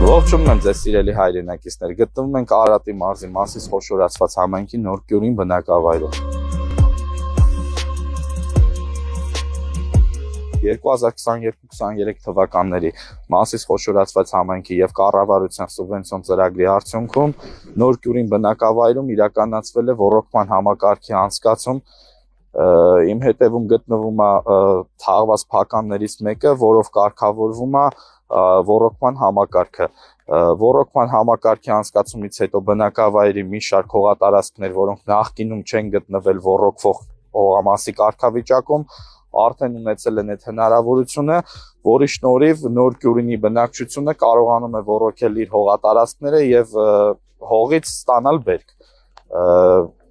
Ողջունում եմ ձեզ սիրելի հայրենակիցներ, գտնվում ենք Արարատի մարզի Մասիս խոշորացված համայնքի Նորկյուրին բնակավայրում։ 2022-23 թվականների Մասիս խոշորացված համայնքի եւ կառավարության սուբվենցիոն ծրագրի արդյունքում Նորկյուրին բնակավայրում իրականացվել է ոռոգման համակարգի անցկացում։ Իմ հետևում գտնվում է թաղված փականներից մեկը, որով կարգավորվում է ոռոգման համակարգը։ Ոռոգման համակարգի անցկացումից հետո բնակավայրի մի շարք հողատարածքներ, որոնք նախկինում չեն գտնվել ոռոգվող հողամասի կարգավիճակում, արդեն ունեցել են այդ հնարավորությունը, որի շնորհիվ Նորկյուրինի բնակչությունը կարողանում է ոռոգել իր հողատարածքները եւ հողից ստանալ բերք։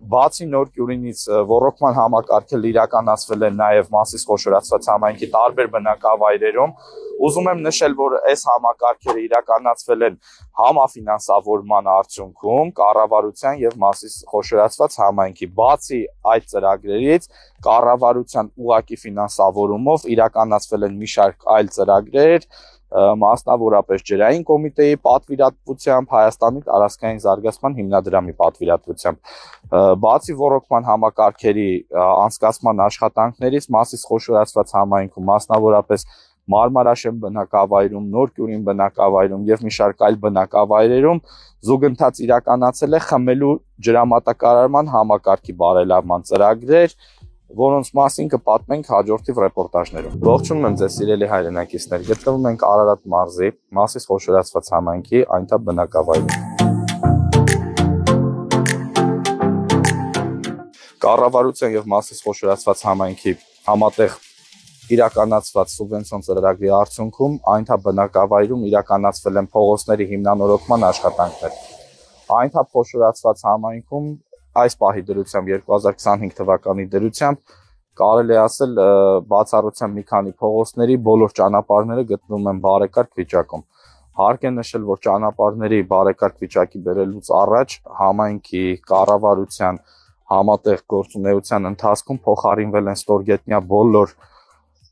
Բացի Նորկյուրինից ոռոգման համակարգը իրականացվել է նաև Մասիս խոշորացված համայնքի տարբեր բնակավայրերում։ Ուզում եմ նշել, որ այս համակարգերը իրականացվել են համաֆինանսավորման արդյունքում կառավարության եւ Մասիս խոշորացված համայնքի։ Բացի այդ ծրագրերից կառավարության ուղղակի ֆինանսավորումով իրականացվել են մի շարք այլ ծրագրեր, մասնավորապես ջրային կոմիտեի պատվիրատվությամբ, Հայաստանի տարածքային զարգացման հիմնադրամի պատվիրատվությամբ։ Բացի ոռոգման համակարգերի անցկացման աշխատանքներից Մասիս խոշորացված համայնքում, մասնավորապես Մարմարաշեն բնակավայրում, Նորկյուրին բնակավայրում եւ մի շարք այլ բնակավայրերում զուգընթաց իրականացել է խմելու ջրամատակարարման համակարգի բարելավման ծրագրեր, որոնց մասին կպատմենք հաջորդիվ ռեպորտաժներում։ Ողջունում եմ ձեզ սիրելի հայրենակիցներ, գտնվում ենք Արարատ մարզի Մասիս խոշորացված համայնքի այնտեղ բնակավայրում։ Կառավարության եւ Մասիս խոշորացված համայնքի համատեղ իրականացված սուբվենցիոն ծրագրի արդյունքում այնտեղ բնակավայրում իրականացվել են փողոցների հիմնանորոգման աշխատանքներ։ Այնտեղ խոշորացված համայնքում այս պահի դրությամբ 2025 թվականի դրությամբ կարելի է ասել բացառությամբ մի քանի փողոցների բոլոր ճանապարհները գտնվում են բարեկարգ վիճակում։ Հարկ է նշել, որ ճանապարհների բարեկարգ վիճակի բերելուց առաջ համայնքի կառավարության համատեղ գործունեության ընթացքում փոխարինվել են ստորգետնյա բոլոր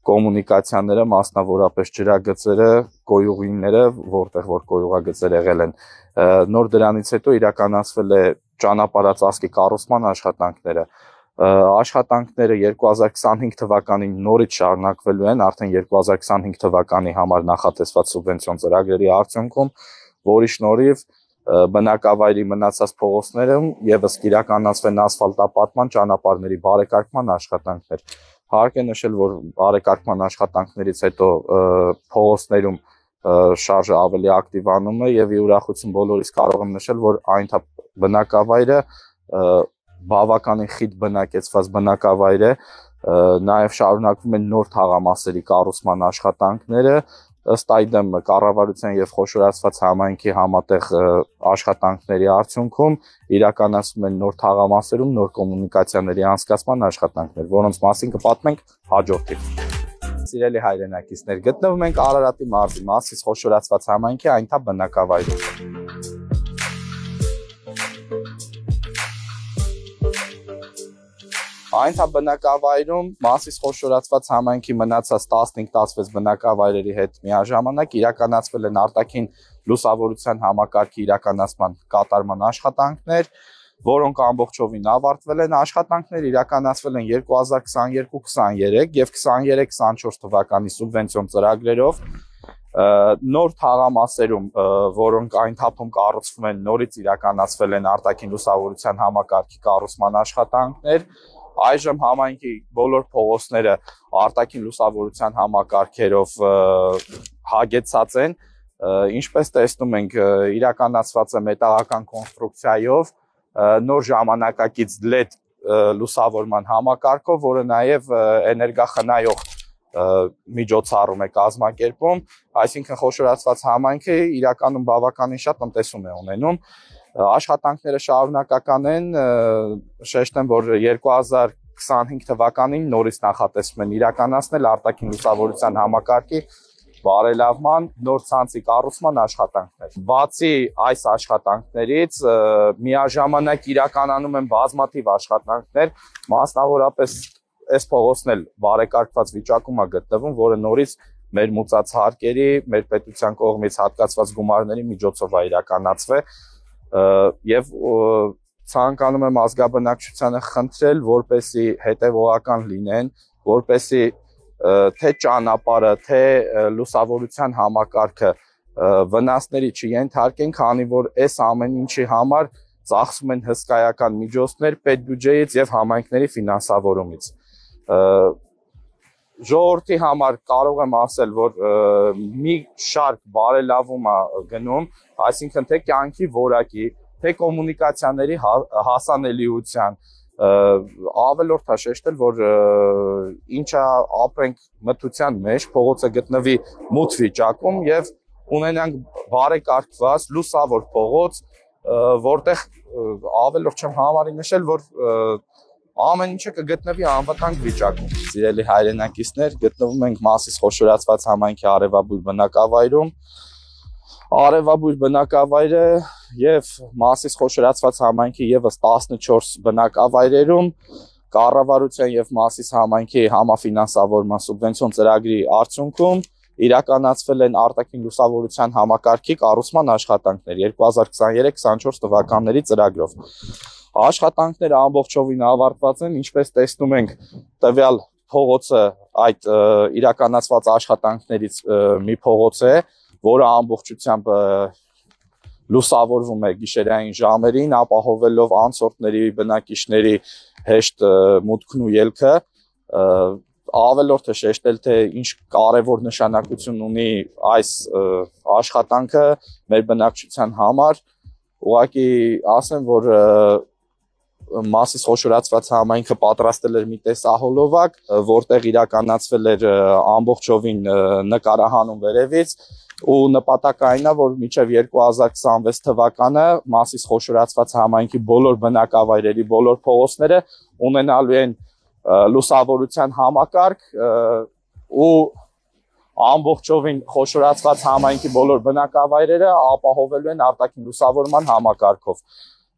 կոմունիկացիաները, մասնավորապես ջրագծերը, կոյուղիները, որտեղ որ կոյուղագծեր եղել են։ Նոր դրանից հետո իրականացվել է ճանապարհածածկի կառուցման աշխատանքները։ Աշխատանքները 2025 թվականին նորից շարունակվելու են, արդեն 2025 թվականի համար նախատեսված սուբվենցիոն ծրագրերի արդյունքում, որի շնորհիվ բնակավայրի մնացած փողոցներում եւս կիրականացվեն ասֆալտապատման ճանապարհների բարեկարգման աշխատանքներ։ Հարկ է նշել, որ բարեկարգման աշխատանքներից հետո փողոցներում շարժը ավելի ակտիվանում է եւ ի ուրախություն բոլորիս կարող եմ նշել, որ այնտեղ բնակավայրը բավականին խիտ բնակեցված բնակավայր է, նաեւ շարունակվում են նոր թաղամասերի կառուցման աշխատանքները, ըստ այդմ կառավարության եւ խոշորացված համայնքի համատեղ աշխատանքների արդյունքում իրականացվում են նոր թաղամասերում նոր կոմունիկացիաների անցկացման աշխատանքներ, որոնց մասին կպատմենք հաջորդիվ։ Սիրելի հայրենակիցներ, գտնվում ենք Արարատի մարզի Մասիս խոշորացված համայնքի այնտեղ բնակավայրում։ Այնտեղ բնակավայրում Մասիս խոշորացված համայնքի մնացած 15-16 բնակավայրերի հետ միաժամանակ իրականացվել են արտաքին լուսավորության համակարգի իրականացման կատարման աշխատանքներ, որոնք ամբողջովին ավարտվել են։ Աշխատանքները իրականացվել են 2022-23 եւ 23-24 թվականի սուբվենցիոն ծրագրերով։ Նոր թաղամասերում, որոնք այն թափում կառուցվում են, նորից իրականացվել են արտաքին լուսավորության համակարգի կառուցման աշխատանքներ։ Այժմ համայնքի բոլոր փողոցները արտաքին լուսավորության համակարգերով հագեցած են, ինչպես տեսնում ենք, իրականացված է մետաղական կոնստրուկցիայով, նոր ժամանակակից LED լուսավորման համակարգով, որը նաև էներգախնայող միջոցառում է կազմակերպում, այսինքն խոշորացված համայնքը իրականում բավականին շատ տնտեսում է ունենում։ Աշխատանքները շարունակական են, շեշտեմ, որ 2025 թվականին նորից նախատեսվում են իրականացնել արտաքին լուսավորության համակարգի բարելավման նոր ցանցի կառուցման աշխատանքներ։ Բացի այս աշխատանքներից միաժամանակ իրականանում են բազմաթիվ աշխատանքներ, մասնավորապես այս փողոցն էլ բարեկարգված վիճակում է գտնվում, որը նորից մեր մուծած հարկերի, մեր պետության կողմից հատկացված գումարների միջոցով է իրականացվել եւ ցանկանում եմ ազգաբնակչությանը խնդրել, որպեսզի հետեւողական լինեն, որպեսզի թե ճանապարհը, թե լուսավորության համակարգը վնասների չենթարկեն, քանի որ այս ամեն ինչի համար ծախսում են հսկայական միջոցներ պետբյուջեից եւ համայնքների ֆինանսավորումից։ Ժողովրդի համար կարող եմ ասել, որ մի շարք բարելավում է գնում, այսինքն թե կյանքի որակի, թե կոմունիկացիաների հասանելիության, ավելորդ է շեշտել, որ ինչա ապրենք մթության մեջ, փողոցը գտնվի մութ վիճակում եւ ունենանք բարեկարգված լուսավոր փողոց, որտեղ ավելորդ չեմ համարի նշել, որ ամեն ինչը կգտնվի անվտանգ վիճակում։ Սիրելի հայրենակիցներ, գտնվում ենք Մասիս խոշորացված համայնքի արևաբույր բնակավայրում։ Արևաբույր բնակավայրը եւ Մասիս խոշորացված համայնքի եւս 14 բնակավայրերում կառավարության եւ Մասիս համայնքի համաֆինանսավորման սուբվենցիոն ծրագրի արդյունքում իրականացվել են արտաքին լուսավորության համակարգի կառուցման աշխատանքներ 2023-24 թվականների ծրագրով։ Աշխատանքները ամբողջովին ավարտված են, ինչպես տեսնում ենք, տվյալ փողոցը այդ իրականացված աշխատանքներից մի փողոց է, որը ամբողջությամբ լուսավորվում է գիշերային ժամերին, ապահովելով անցորդների, բնակիչների հեշտ մուտքն ու ելքը, ավելորդ է շեշտել, թե ինչ կարևոր նշանակություն ունի այս աշխատանքը մեր բնակչության համար, ուղղակի ասեմ, որ Մասիս խոշորացված համայնքը պատրաստել էր մի տեսահոլովակ, որտեղ իրականացվել էր ամբողջովին նկարահանում վերևից ու նպատակը այն է, որ մինչև 2026 թվականը Մասիս խոշորացված համայնքի բոլոր բնակավայրերի բոլոր փողոցները ունենալու են լուսավորության համակարգ ու ամբողջովին խոշորացված համայնքի բոլոր բնակավայրերը ապահովելու են արտաքին լուսավորման համակարգով։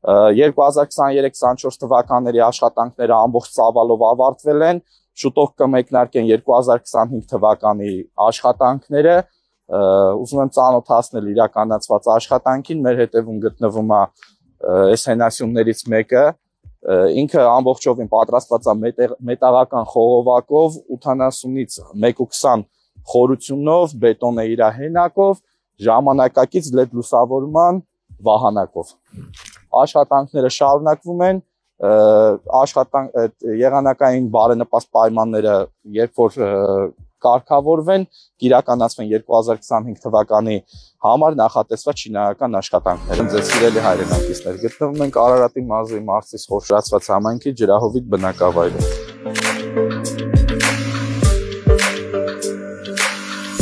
2023-24 թվականների աշխատանքները ամբողջ ծավալով ավարտվել են, շուտով կմեկնարկեն 2025 թվականի աշխատանքները, ուզում եմ ծանոթացնել իրականացված աշխատանքին, մեր հետևում գտնվում է այս հենասյուններից մեկը, ինքը ամբողջովին պատրաստված է մետաղական խողովակով, 80-ից 1.20 խորությունով, բետոն է իր հենակով, ժամանակակից LED լուսավորման վահանակով։ Աշխատանքները շարունակվում են, եղանակային բարենպաստ պայմանները, երբ որ կարգավորվեն, կիրականացվեն 2025 թվականի համար նախատեսված շինարարական աշխատանքներ։ Ձեզ սիրելի հայրենակիցներ, գտնվում ենք Արարատի մարզի Մասիս խոշորացված համայնքի ջրահովիտ բնակավայրում։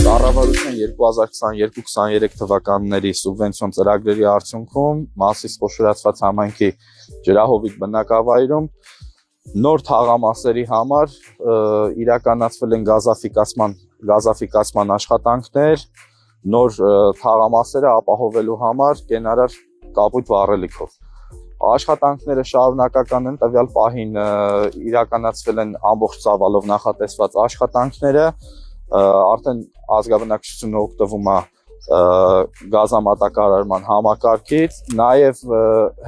Կառավարության 2022-23 թվականների սուբվենցիոն ծրագրերի արդյունքում Մասիս խոշորացված համայնքի ջրահովիտ բնակավայրում նոր թաղամասերի համար իրականացվել են գազաֆիկացման աշխատանքներ, նոր թաղամասերը ապահովելու համար կենարար կապույտ վառելիքով։ Աշխատանքները շարունակական են, տվյալ պահին իրականացվել են ամբողջ ծավալով նախատեսված աշխատանքները, արդեն ազգաբնակչությունը օգտվում է գազամատակարարման համակարգից, նաև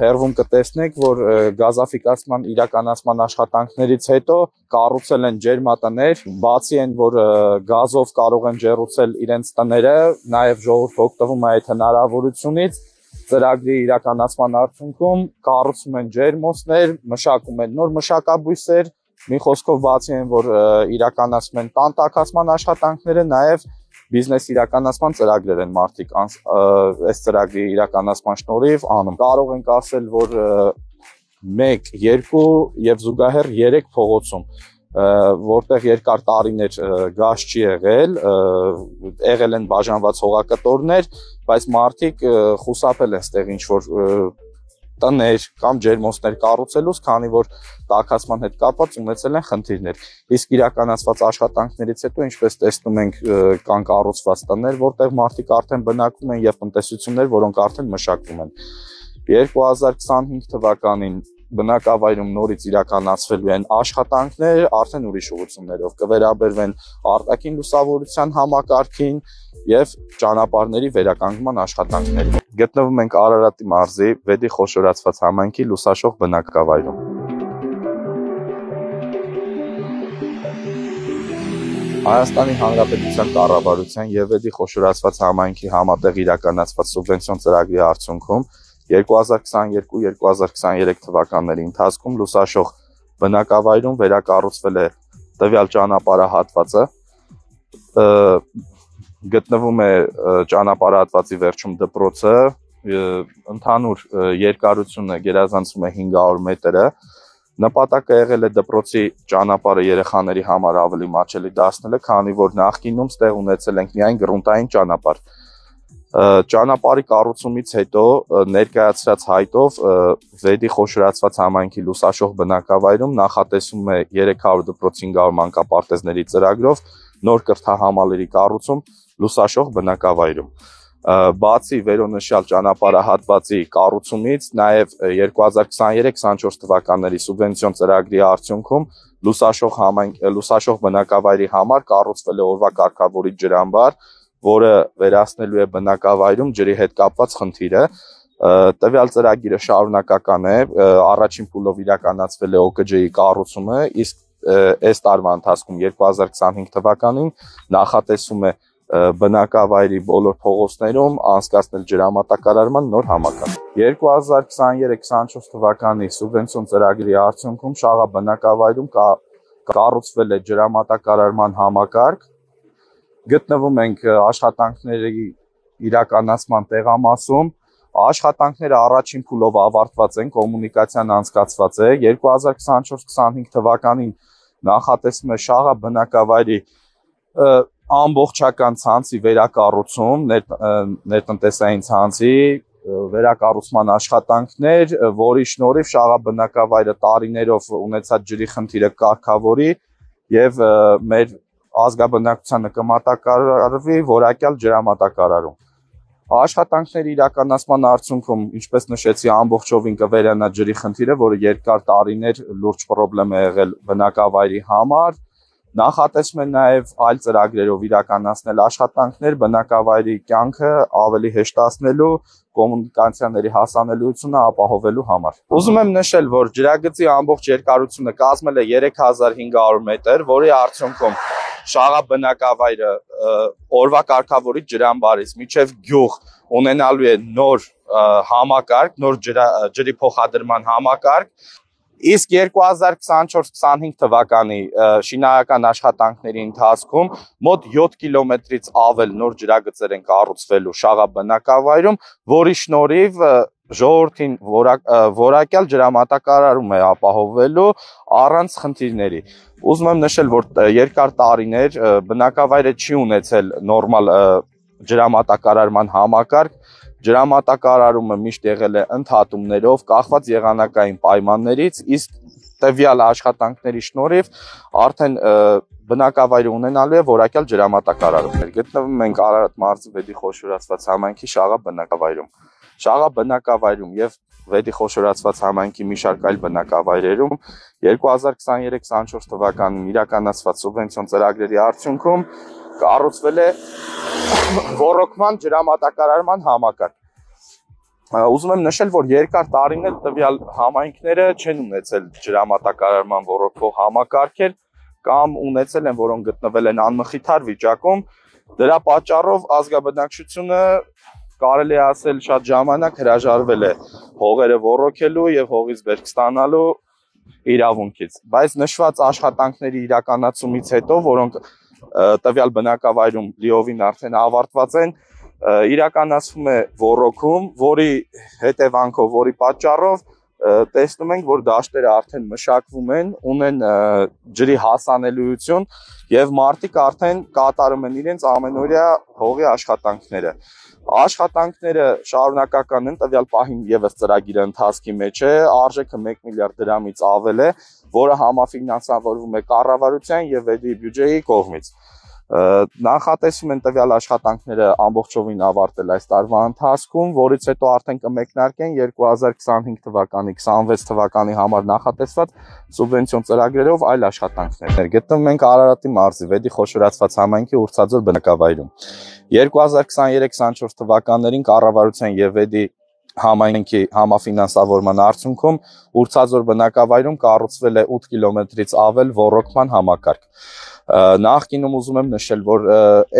հեռվում կտեսնեք, որ գազաֆիկացման իրականացման աշխատանքներից հետո կառուցել են ջերմատներ, բացի այն, որ գազով կարող են ջեռուցել իրենց տները, նաև ժողովուրդը օգտվում է այդ հնարավորությունից, ծրագրի իրականացման արդյունքում կառուցում են ջերմոցներ, մշակում են նոր մշակաբույսեր, մի խոսքով բացի այն, որ իրականացում են տան տաքացման աշխատանքները, նաև բիզնես իրականացման ծրագրեր են մարդիկ այս ծրագրի իրականացման շնորհիվ անում։ Կարող ենք ասել, որ 1, 2 եւ զուգահեռ 3 փողոցում, որտեղ երկար տարիներ գազ չի եղել են բաժանված հողակտորներ, բայց մարդիկ խուսափել են ստեղ ինչ-որ տներ կամ ջերմոցներ կառուցելուց, քանի որ տաքացման հետ կապված ունեցել են խնդիրներ։ Իսկ իրականացված աշխատանքներից հետո, ինչպես տեսնում ենք, կան կառուցված տներ, որտեղ մարդիկ արդեն բնակվում են եւ տնտեսություններ, որոնք արդեն մշակվում են։ 2025 թվականին բնակավայրում նորից իրականացվելու են աշխատանքներ, արդեն ուրիշ ուղղություններով կվերաբերվեն արտաքին լուսավորության համակարգին եւ ճանապարհների վերականգնման աշխատանքներին։ Գտնվում ենք Արարատի մարզի Վեդի խոշորացված համայնքի լուսաշող բնակավայրում։ Հայաստանի Հանրապետության կառավարության եւ Վեդի խոշորացված համայնքի համատեղ իրականացված սուբվենցիոն ծրագրի արդյունքում 2022-2023 թվականների ընթացքում լուսաշող բնակավայրում վերակառուցվել է տվյալ ճանապարհահատվածը, գտնվում է ճանապարհահատվածի վերջում դպրոցը, ընդհանուր երկարությունը գերազանցում է 500 մետրը, նպատակը եղել է դպրոցի ճանապարհը երեխաների համար ավելի մատչելի դարձնելը, քանի որ նախկինում ստեղ ունեցել ենք միայն գրունտային ճանապարհ։ Ճանապարհի կառուցումից հետո ներկայացրած հայտով Վեդի խոշորացված համայնքի լուսաշող բնակավայրում նախատեսում է 300 դպրոց 500 մանկապարտեզների ծրագրով նոր կրթահամալիրի կառուցում լուսաշող բնակավայրում։ Բացի վերոնշյալ ճանապարհահատվածի կառուցումից, նաև 2023-24 թվականների սուբվենցիոն ծրագրի արդյունքում լուսաշող բնակավայրի համար կառուցվել է օրվա կարգավորիչ ջրամբար, որը վերացնելու է բնակավայրում ջրի հետ կապված խնդիրը։ Տվյալ ծրագիրը շարունակական է, առաջին փուլով իրականացվել է ՕԿՋ-ի կառուցումը, իսկ այս տարվա ընթացքում 2025 թվականին նախատեսում է բնակավայրի բոլոր փողոցներում անցկացնել ջրամատակարարման նոր համակարգ։ 2023-24 թվականի սուբվենցիոն ծրագրի արդյունքում Շաղա բնակավայրում կառուցվել է ջրամատակարարման համակարգ։ Գտնվում ենք աշխատանքների իրականացման տեղամասում։ Աշխատանքները առաջին փուլով ավարտված են, կոմունիկացիան անցկացված է։ 2024-25 թվականին նախատեսվում է Շաղա բնակավայրի ամբողջական ցանցի վերակառուցում, ներտնտեսային ցանցի վերակառուցման աշխատանքներ, որի շնորհիվ Շաղա բնակավայրը տարիներով ունեցած ջրի խնդիրը կարգավորի եւ մեր ազգաբնակչությանը կմատակարարվի որակյալ ջրամատակարարում։ Աշխատանքների իրականացման արդյունքում, ինչպես նշեցի, ամբողջովին կվերանա ջրի խնդիրը, որը երկար տարիներ լուրջ խնդրեմ է եղել բնակավայրի համար։ Նախատեսվում է նաև այլ ծրագրերով իրականացնել աշխատանքներ բնակավայրի կյանքը ավելի հեշտացնելու, կոմունիկացիաների հասանելիությունը ապահովելու համար։ Ուզում եմ նշել, որ ջրագծի ամբողջ երկարությունը կազմել է 3500 մետր, որի արդյունքում Շաղա բնակավայրը օրվա կարգավորիչ ջրամբարից մինչև գյուղ ունենալու է նոր համակարգ, նոր ջրի փոխադրման համակարգ։ Իսկ 2024-25 թվականի շինարարական աշխատանքների ընթացքում մոտ 7 կիլոմետրից ավել նոր ջրագծեր են կառուցվելու Շաղա բնակավայրում, որի շնորհիվ ժողովրդին որակյալ ջրամատակարարում է ապահովվելու առանց խնդիրների։ Ուզում եմ նշել, որ երկար տարիներ բնակավայրը չի ունեցել նորմալ ջրամատակարարման համակարգ, ջրամատակարարումը միշտ եղել է ընդհատումներով, կախված եղանակային պայմաններից, իսկ տվյալ աշխատանքների շնորհիվ արդեն բնակավայրը ունենալու է որակյալ ջրամատակարարում։ Գտնվում ենք Արարատ մարզի Վեդի խոշորացված համայնքի Շաղա բնակավայրում։ Շաղա բնակավայրում եւ Վեդի խոշորացված համայնքի մի շարք այլ բնակավայրերում 2023-24 թվականին իրականացված սուբվենցիոն ծրագրերի արդյունքում կառուցվել է ոռոգման ջրամատակարարման համակարգ։ Ուզում եմ նշել, որ երկար տարիներ տվյալ համայնքները չեն ունեցել ջրամատակարարման ոռոգվող համակարգեր կամ ունեցել են, որոնք գտնվել են անմխիթար վիճակում։ Դրա պատճառով ազգաբնակչությունը կարելի է ասել շատ ժամանակ հրաժարվել է հողերը ոռոգելու եւ հողից բերք ստանալու իրավունքից։ Բայց նշված աշխատանքների իրականացումից հետո, որոնք տվյալ բնակավայրում լիովին արդեն ավարտված են, իրականացվում է ոռոգում, որի հետևանքով, որի պատճառով տեսնում ենք, որ դաշտերը արդեն մշակվում են, ունեն ջրի հասանելիություն եւ մարդիկ արդեն կատարում են իրենց ամենօրյա հողի աշխատանքները։ Աշխատանքները շարունակական են, տվյալ պահին եւս ծրագիրը ընթացքի մեջ է, արժեքը 1 միլիարդ դրամից ավել է, որը համաֆինանսավորվում է կառավարության եւ Վեդի բյուջեի կողմից։ Նախատեսում են տվյալ աշխատանքները ամբողջովին ավարտել այս տարվա ընթացքում, որից հետո արդեն կմեկնարկեն 2025 թվականի, 26 թվականի համար նախատեսված սուբվենցիոն ծրագրերով այլ աշխատանքներ։ Գտնվում ենք Արարատի մարզի Վեդի խոշորացված համայնքի Ուրցաձոր բնակավայրում։ 2023-24 թվականներին կառավարության եւ Վեդի համայնքի համաֆինանսավորման արդյունքում Ուրցաձոր բնակավայրում կառուցվել է 8 կիլոմետրից ավել ոռոգման համակարգ։ Նախկինում ուզում եմ նշել, որ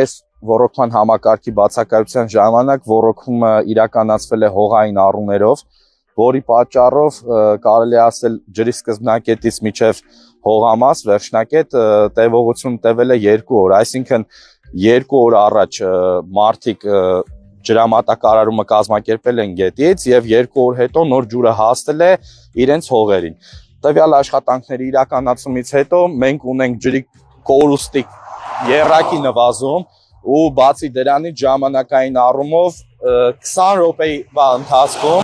այս ոռոգման համակարգի բացակայության ժամանակ ոռոգումը իրականացվել է հողային առուներով, որի պատճառով կարելի է ասել ջրի սկզբնակետից մինչև հողամաս վերջնակետ տևողություն տևել է 2 օր, այսինքն 2 օր առաջ մարդիկ ջրամատակարարումը կազմակերպել են գետից եւ 2 օր հետո նոր ջուրը հասել է իրենց հողերին։ Տվյալ աշխատանքների իրականացումից հետո մենք ունենք ջրի կորուստի եռակի նվազում ու բացի դրանից ժամանակային առումով 20 րոպեի ընթացքում,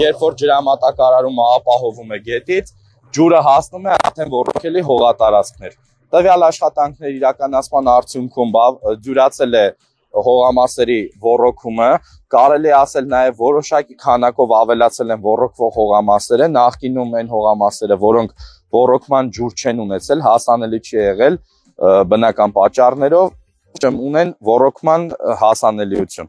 երբ որ ջրամատակարարումը ապահովում է գետից, ջուրը հասնում է արդեն ոռոգելի հողատարածքներ։ Տվյալ աշխատանքների իրականացման արդյունքում դյուրացել է հողամասերի ոռոգումը, կարելի ասել նաև որոշակի քանակով ավելացել են ոռոգվող հողամասերը, նախկինում են հողամասերը, որոնք ոռոգման ջուր չեն ունեցել, հասանելի չի եղել բնական պատճառներով, ունեն ոռոգման հասանելիություն։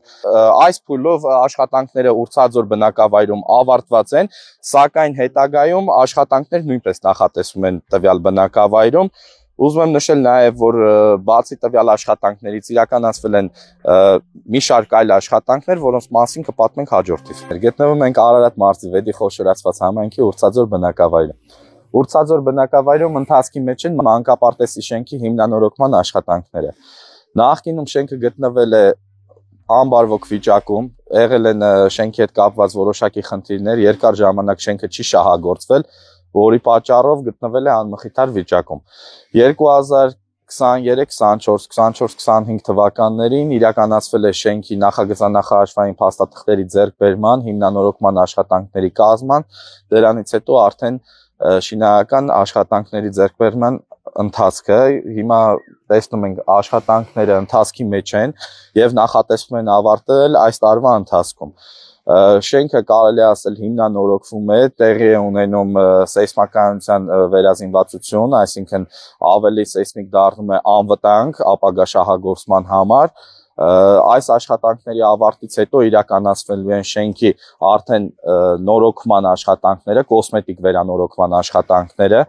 Այս փուլով աշխատանքները Ուրցաձոր բնակավայրում ավարտված են, սակայն հետագայում աշխատանքներ նույնպես նախատեսվում են տվյալ բնակավայրում։ Ուզում եմ նշել նաև, որ բացի տվյալ աշխատանքներից իրականացվել են մի շարք այլ աշխատանքներ, որոնց մասին կպատմենք հաջորդից։ Գտնվում ենք Արարատ մարզի Վեդի խոշորացված համայնքի Ուրցաձոր բնակավայրում։ Ուրցաձոր բնակավայրում ընթացքի մեջ են մանկապարտեզի շենքի հիմնանորոգման աշխատանքները։ Նախկինում շենքը գտնվել է անբարվոք վիճակում, եղել են շենքի հետ կապված որոշակի խնդիրներ, երկար ժամանակ շենքը չի շահագործվել, որի պատճառով գտնվել է անմխիթար վիճակում։ 2023-24-25 թվականներին իրականացվել է շենքի նախագծանախարարժային փաստաթղթերի ձեռքբերման, հիմնանորոգման աշխատանքների կազման, դրանից հետո արդեն շինարարական աշխատանքների ձեռքբերման ընթացքը, հիմա տեսնում ենք աշխատանքները ընթացքի մեջ են եւ նախատեսվում են ավարտել այս տարվա ընթացքում։ Շենքը կարելի ասել հիմնանորոգվում է, տեղի է ունենում սեյսմականության վերազինվածություն, այսինքն ավելի սեյսմիկ դառնում է անվտանգ ապագա շահագործման համար։ Այս աշխատանքների ավարտից հետո իրականացվելու են շենքի արդեն նորոգման աշխատանքները, կոսմետիկ վերանորոգման աշխատանքները։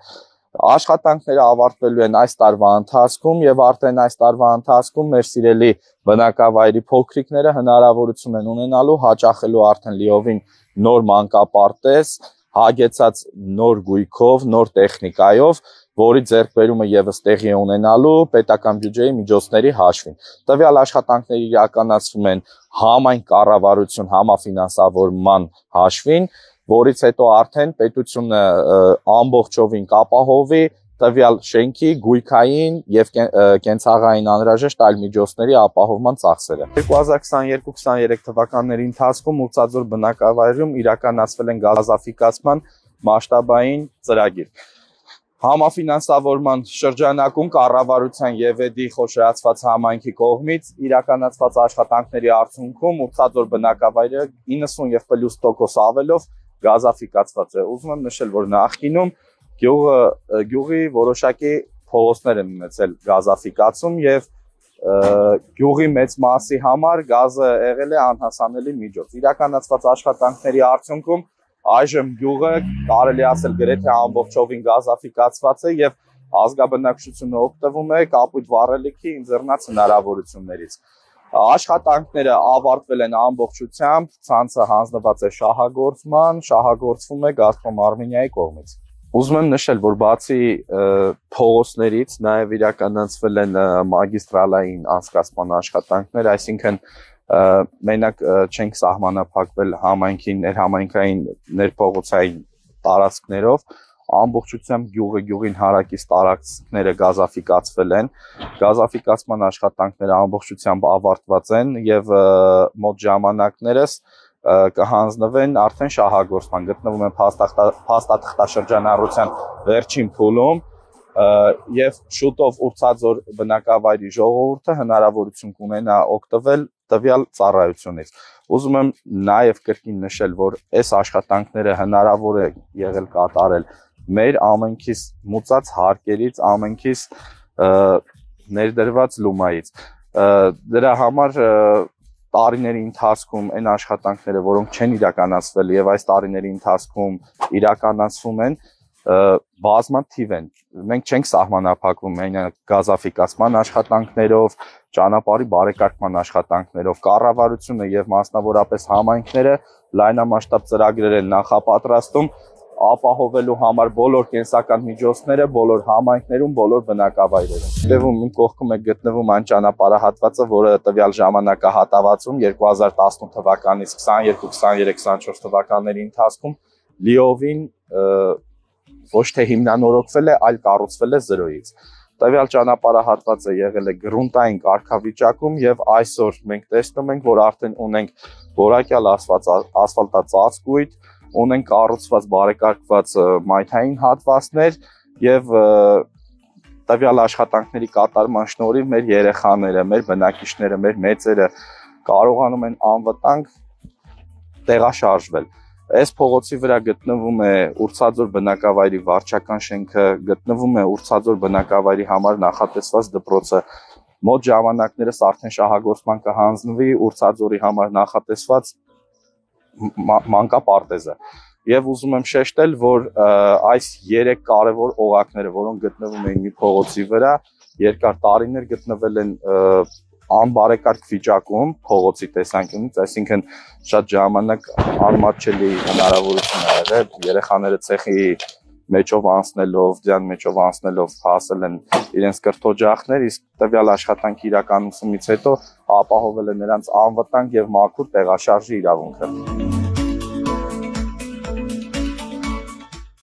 Աշխատանքները ավարտվելու են այս տարվա ընթացքում եւ արդեն այս տարվա ընթացքում մեր սիրելի բնակավայրի փոքրիկները հնարավորություն են ունենալու հաճախելու արդեն լիովին նոր մանկապարտեզ, հագեցած նոր գույքով, նոր տեխնիկայով, որի ձեռքբերումը եւս տեղի է ունենալու պետական բյուջեի միջոցների հաշվին։ Տվյալ աշխատանքները իրականացվում են համայն կառավարություն համաֆինանսավորման հաշվին, որից հետո արդեն պետությունը ամբողջովին կապահովի տվյալ շենքի գույքային եւ կենցաղային անհրաժեշտ այլ միջոցների ապահովման ծախսերը։ 2022-23 թվականների ընթացքում Ուրցաձոր բնակավայրում իրականացվել են գազաֆիկացման մասշտաբային ծրագիր։ Համաֆինանսավորման շրջանակում կառավարության եւ Վեդի խոշորացված համայնքի կողմից իրականացված աշխատանքների արդյունքում Ուրցաձոր բնակավայրը 90 եւ +% ավելով գազաֆիկացված է։ Ուզում եմ նշել, որ նախկինում գյուղի որոշակի փողոցներ են ունեցել գազաֆիկացում եւ գյուղի մեծ մասի համար գազը եղել է անհասանելի միջոց։ Իրականացված աշխատանքների արդյունքում այժմ գյուղը կարելի ասել գրեթե ամբողջովին գազաֆիկացված է եւ ազգաբնակչությունը օգտվում է կապույտ վառելիքի ինձեռնած հնարավորություններից։ Աշխատանքները ավարտվել են ամբողջությամբ, ցանցը հանձնված է շահագործման, շահագործվում է Գազպրոմ Արմենիայի կողմից։ Ուզում եմ նշել, որ բացի փողոցներից նաև իրականացվել են մագիստրալային անցկացման աշխատանքներ, այսինքն մենակ չենք սահմանափակվել համայնքի ներհամայնքային ներփողոցային տարածքներով, ամբողջությամբ գյուղին հարակից տարածքները գազաֆիկացվել են, գազաֆիկացման աշխատանքները ամբողջությամբ ավարտված են եւ մոտ ժամանակներս կհանձնվեն արդեն շահագործման, գտնվում են փաստաթղթաշրջանառության վերջին փուլում, Եվ շուտով Ուրցաձոր բնակավայրի ժողովուրդը հնարավորություն կունենա օգտվել տվյալ ծառայությունից։ Ուզում եմ նաև կրկին նշել, որ այս աշխատանքները հնարավոր է եղել կատարել մեր ամենքիս մուծած հարկերից, ամենքիս ներդրված լումայից։ Դրա համար տարիների ընթացքում այն աշխատանքները, որոնք չեն իրականացվել եւ այս տարիների ընթացքում իրականացվում են, բազմաթիվ են։ Մենք չենք սահմանափակվում միայն գազաֆիկացման աշխատանքներով, ճանապարհի բարեկարգման աշխատանքներով, կառավարությունը եւ մասնավորապես համայնքները լայնամասշտաբ ծրագրեր են նախապատրաստում ապահովելու համար բոլոր կենսական միջոցները, բոլոր համայնքներում, բոլոր բնակավայրերում։ Տևում իմ կողքում է գտնվում այն ճանապարհահատվածը, որը տվյալ ժամանակահատվածում 2018 թվականից 22, 23, 24 թվականների ընթացքում լիովին ոչ թե հիմնանորոգվել է, այլ կառուցվել է զրոյից։ Տվյալ ճանապարհահատվածը եղել է գրունտային կարգավիճակում եւ այսօր մենք տեսնում ենք, որ արդեն ունենք որակյալ ասֆալտածածկույթ, ունենք կառուցված բարեկարգված մայթային հատվածներ եւ տվյալ աշխատանքների կատարման շնորհիվ մեր երեխաները, մեր բնակիչները, մեր մեծերը կարողանում են անվտանգ տեղաշարժվել։ Այս փողոցի վրա գտնվում է Ուրցաձոր բնակավայրի վարչական շենքը, գտնվում է Ուրցաձոր բնակավայրի համար նախատեսված դպրոցը։ Մոտ ժամանակներս արդեն շահագործման կհանձնվի Ուրցաձորի համար նախատեսված մանկապարտեզը։ Եվ ուզում եմ շեշտել, որ այս 3 կարևոր օղակները, որոնք գտնվում են մի փողոցի վրա, երկար տարիներ գտնվել են անբարեկարգ վիճակում փողոցի տեսանկյունից, այսինքն շատ ժամանակ անմատչելի հնարավորություն ա եղել երեխաները ցեխի մեջով անցնելով, դրան մեջով անցնելով հասել են իրենց կրթօջախներ, իսկ տվյալ աշխատանքի իրականացումից հետո ապահովել է նրանց անվտանգ եւ մաքուր տեղաշարժի իրավունքը։